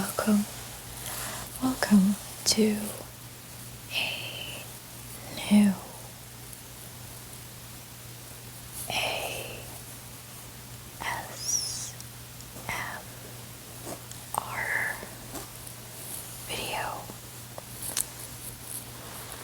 welcome, welcome to a new ASMR video.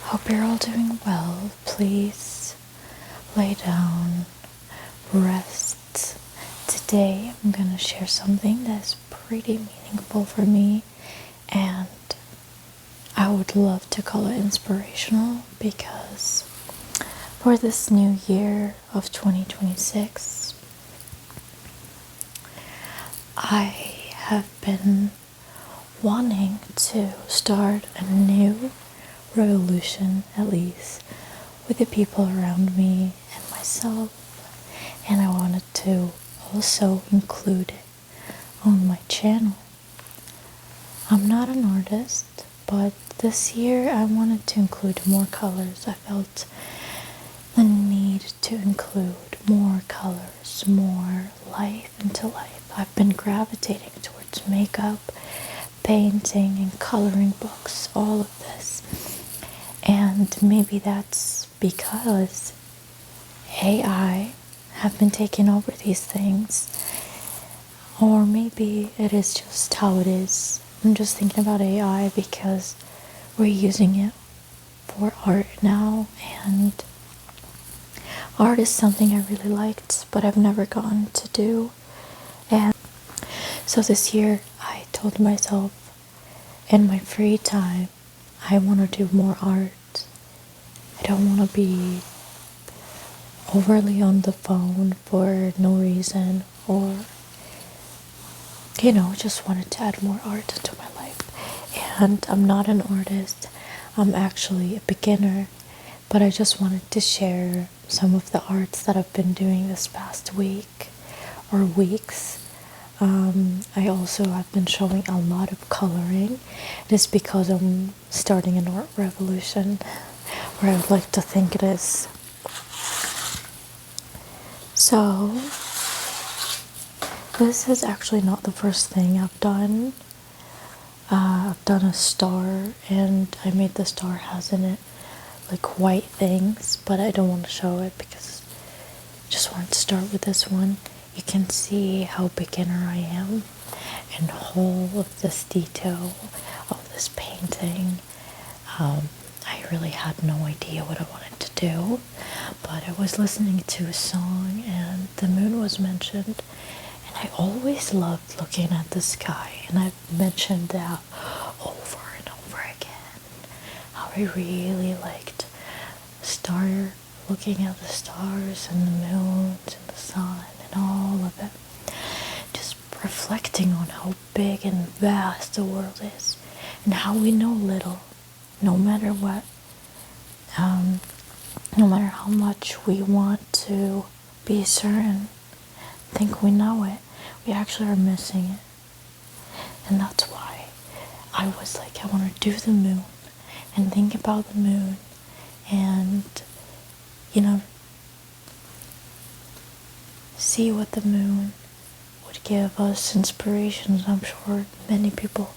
Hope you're all doing well. Please lay down, rest. Today I'm gonna share something that's pretty meaningful for me, and I would love to call it inspirational, because for this new year of 2026, I have been wanting to start a new revolution, at least with the people around me and myself, and I wanted to also include it on my channel. I'm not an artist, but this year I wanted to include more colors. I felt the need to include more colors, more life into life. I've been gravitating towards makeup, painting, and coloring books, all of this. And maybe that's because AI have been taking over these things, or maybe it is just how it is. I'm just thinking about AI because we're using it for art now, and art is something I really liked, but I've never gotten to do. And so this year I told myself, in my free time, I want to do more art. I don't want to be overly on the phone for no reason, or just wanted to add more art into my life. And I'm not an artist, I'm actually a beginner, but I just wanted to share some of the arts that I've been doing this past week or weeks. I also have been showing a lot of coloring. It is because I'm starting an art revolution, or I would like to think it is. So this is actually not the first thing I've done. I've done a star, and I made the star has in it like white things, but I don't want to show it because I just wanted to start with this one. You can see how beginner I am, and all of this detail of this painting. I really had no idea what I wanted to do, but I was listening to a song and the moon was mentioned, and I always loved looking at the sky, and I've mentioned that over and over again, how I really liked looking at the stars and the moons and the sun and all of it, just reflecting on how big and vast the world is, and how we know little, no matter what. No matter how much we want to be certain, think we know it, we actually are missing it. And that's why I was like, I want to do the moon and think about the moon, and see what the moon would give us inspirations. I'm sure many people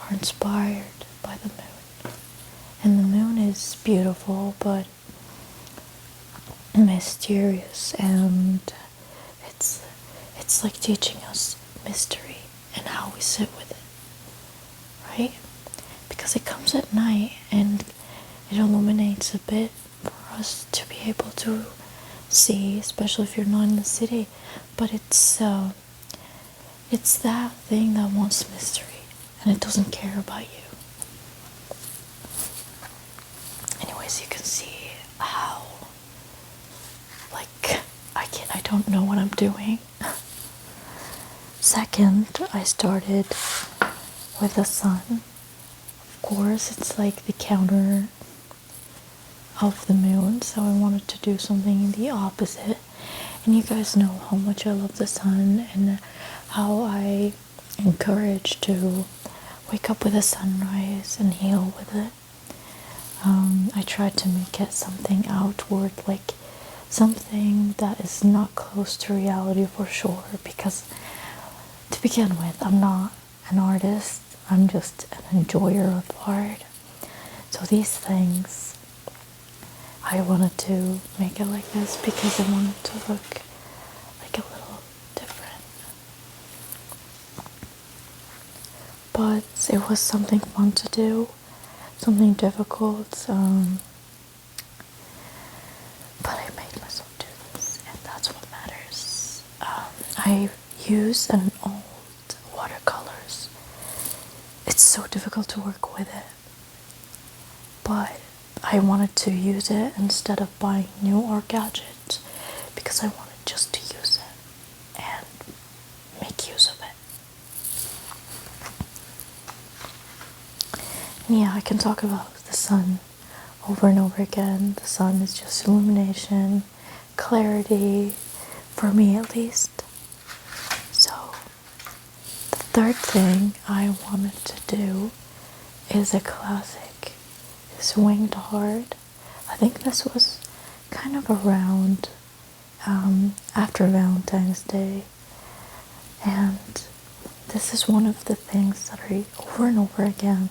are inspired by the moon. And the moon is beautiful, but mysterious, and it's like teaching us mystery and how we sit with it, right? Because it comes at night and it illuminates a bit for us to be able to see, especially if you're not in the city. But it's that thing that wants mystery, and it doesn't care about you. Anyways, you can see how, like, I don't know what I'm doing. Second, I started with the sun. Of course, it's like the counter of the moon, so I wanted to do something the opposite. And you guys know how much I love the sun, and how I encourage to wake up with a sunrise and heal with it. I tried to make it something outward, like something that is not close to reality for sure, because to begin with, I'm not an artist. I'm just an enjoyer of art. So these things, I wanted to make it like this because I wanted to look like a little different. But it was something fun to do, something difficult. But I made myself do this, and that's what matters. I use an old watercolors. It's so difficult to work with it, but I wanted to use it instead of buying new art gadgets because I wanted just to use it and make use of it. And yeah, I can talk about the sun over and over again. The sun is just illumination, clarity, for me at least. So, the third thing I wanted to do is a classic, is Winged Heart. I think this was kind of around after Valentine's Day, and this is one of the things that I over and over again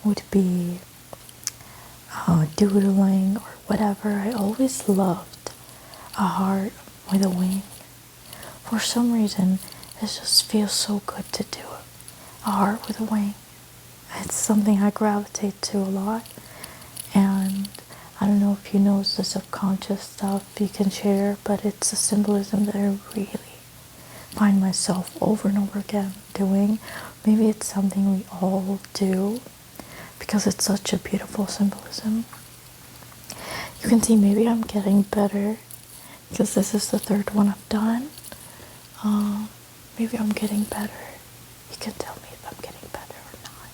would be doodling or whatever. I always loved a heart with a wing. For some reason, it just feels so good to do it. A heart with a wing. It's something I gravitate to a lot, and I don't know if you know the subconscious stuff you can share, but it's a symbolism that I really find myself over and over again doing. Maybe it's something we all do because it's such a beautiful symbolism. You can see maybe I'm getting better because this is the third one I've done. Maybe I'm getting better. You can tell me if I'm getting better or not.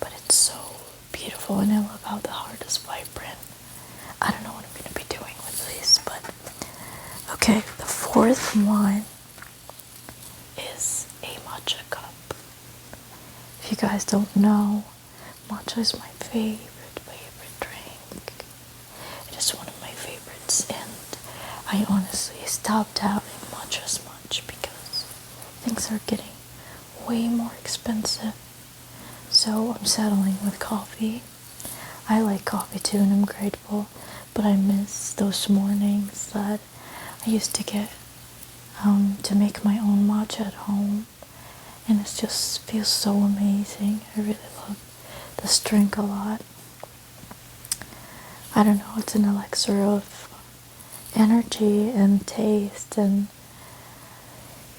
But it's so beautiful, and I love how the heart is vibrant. I don't know what I'm going to be doing with these, but okay, the fourth one is a matcha cup. If you guys don't know, matcha is my favorite drink. It is one of my favorites, and I honestly stopped having matcha as much because things are getting way more expensive. So I'm settling with coffee. I like coffee too, and I'm grateful, but I miss those mornings that I used to get to make my own matcha at home, and it just feels so amazing. I really love this drink a lot. I don't know, it's an elixir of energy and taste, and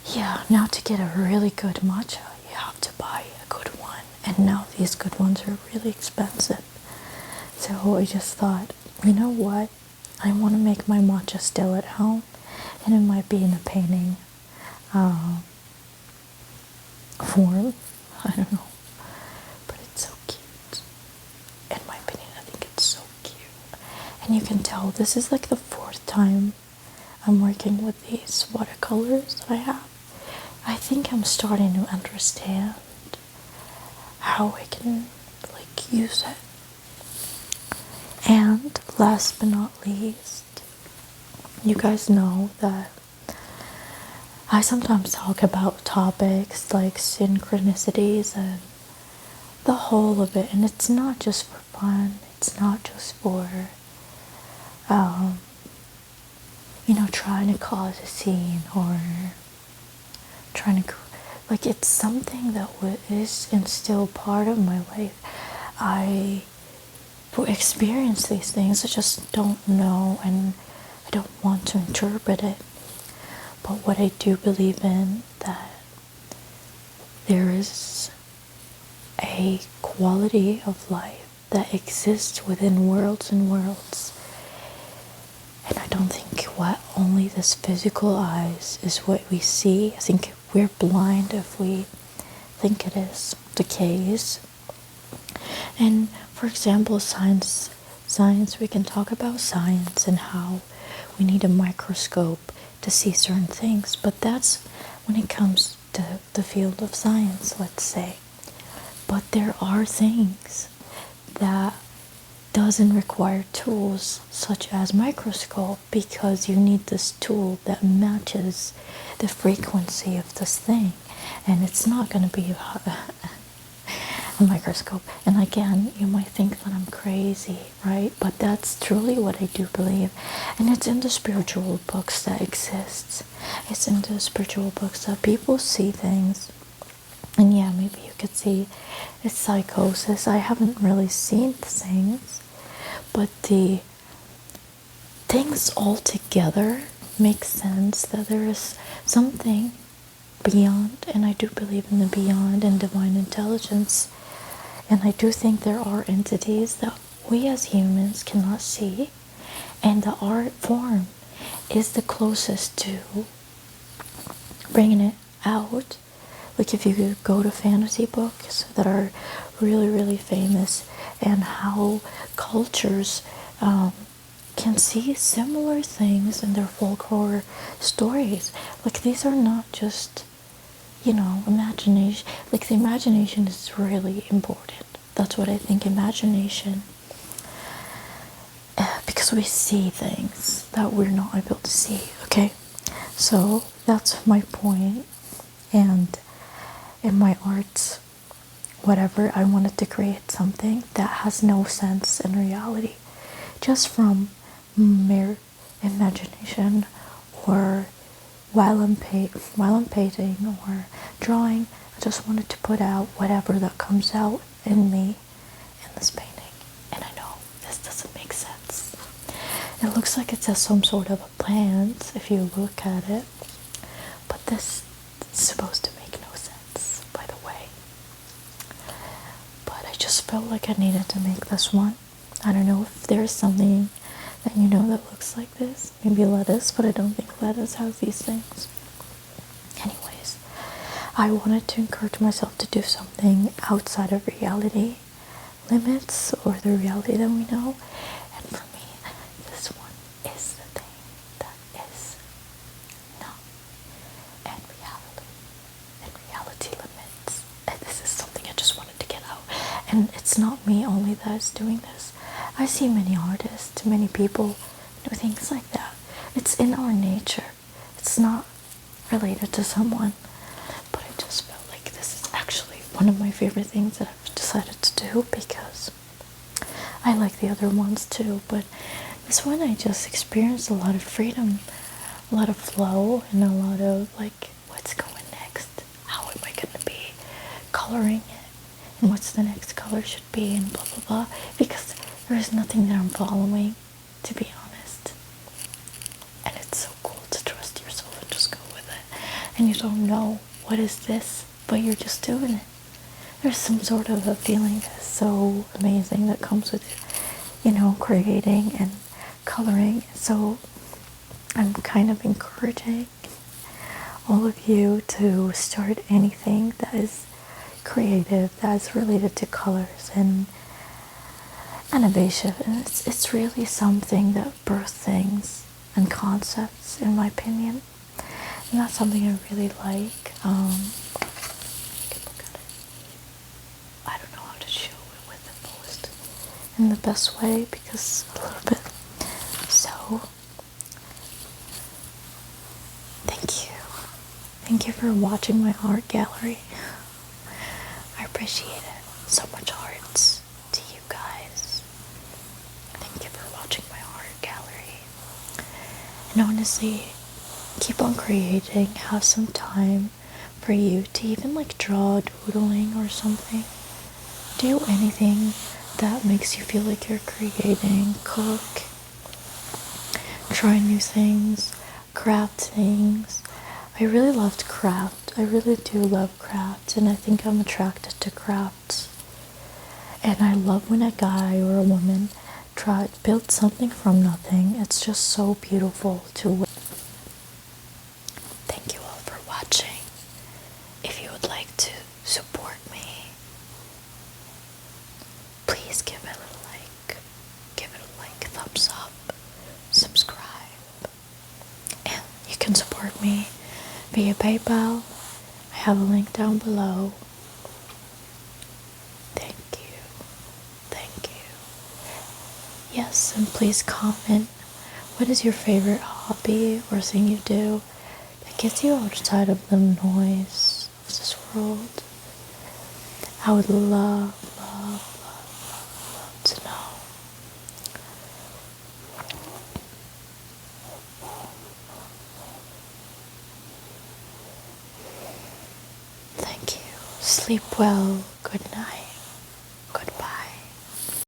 yeah, now to get a really good matcha, you have to buy a good one, and now these good ones are really expensive. So I just thought, you know what, I want to make my matcha still at home, and it might be in a painting form, I don't know, but it's so cute. In my opinion, I think it's so cute. And you can tell this is like the fourth time I'm working with these watercolors that I have. I think I'm starting to understand how I can like use it. And last but not least, you guys know that I sometimes talk about topics like synchronicities and the whole of it, and it's not just for fun, it's not just for trying to cause a scene or trying to, like, it's something that is and still part of my life. I experience these things, I just don't know, and I don't want to interpret it. But what I do believe in, that there is a quality of life that exists within worlds and worlds. And I don't think what only this physical eyes is what we see. I think we're blind if we think it is the case. And for example, science, we can talk about science and how we need a microscope to see certain things, but that's when it comes to the field of science, let's say. But there are things that doesn't require tools such as microscope, because you need this tool that matches the frequency of this thing. and it's not going to be a microscope. And again, you might think that I'm crazy, right? But that's truly what I do believe. And it's in the spiritual books that exists. It's in the spiritual books that people see things. And yeah, maybe you could see it's psychosis. I haven't really seen things, but the things all together make sense, that there is something beyond, and I do believe in the beyond and divine intelligence. And I do think there are entities that we as humans cannot see, and the art form is the closest to bringing it out. Like if you go to fantasy books that are really, really famous, and how cultures can see similar things in their folklore stories. Like these are not just, imagination. Like the imagination is really important. That's what I think, imagination. Because we see things that we're not able to see, okay? So that's my point. And in my arts, whatever, I wanted to create something that has no sense in reality, just from mere imagination, or while I'm painting or drawing. I just wanted to put out whatever that comes out in me in this painting. And I know this doesn't make sense. It looks like it's some sort of a plant if you look at it, but this is supposed to make no sense, by the way. But I just felt like I needed to make this one. I don't know if there's something that that looks like this. Maybe lettuce, but I don't think lettuce has these things. Anyways, I wanted to encourage myself to do something outside of reality limits, or the reality that we know. And for me, this one is the thing that is not in reality limits. And this is something I just wanted to get out. And it's not me only that is doing this. I see many artists, many people do things like that. It's in our nature. It's not related to someone. But I just felt like this is actually one of my favorite things that I've decided to do, because I like the other ones too. But this one, I just experienced a lot of freedom, a lot of flow, and a lot of like, what's going next? How am I going to be coloring it? And what's the next color should be, and blah, blah, blah. Because there is nothing that I'm following, to be honest. And it's so cool to trust yourself and just go with it. And you don't know what is this, but you're just doing it. There's some sort of a feeling that's so amazing that comes with, creating and coloring. So I'm kind of encouraging all of you to start anything that is creative, that is related to colors and innovation. And it's really something that births things and concepts, in my opinion. And that's something I really like. You can look at it. I don't know how to show it with the most in the best way, because a little bit. So thank you. Thank you for watching my art gallery. I appreciate it. So much hearts to you guys. Thank you for watching my art gallery. And honestly, keep on creating. Have some time for you to even like draw, doodling or something. Do anything that makes you feel like you're creating. Cook. Try new things. Craft things. I really loved craft. I really do love craft, and I think I'm attracted to crafts. And I love when a guy or a woman build something from nothing. It's just so beautiful to witness. Thank you all for watching. If you would like to support me, please give it a like. Give it a like, thumbs up, subscribe. And you can support me via PayPal. I have a link down below. Thank you. Thank you. Yes, and please comment. What is your favorite hobby or thing you do that gets you outside of the noise this world, I would love to know. Thank you. Sleep well. Good night.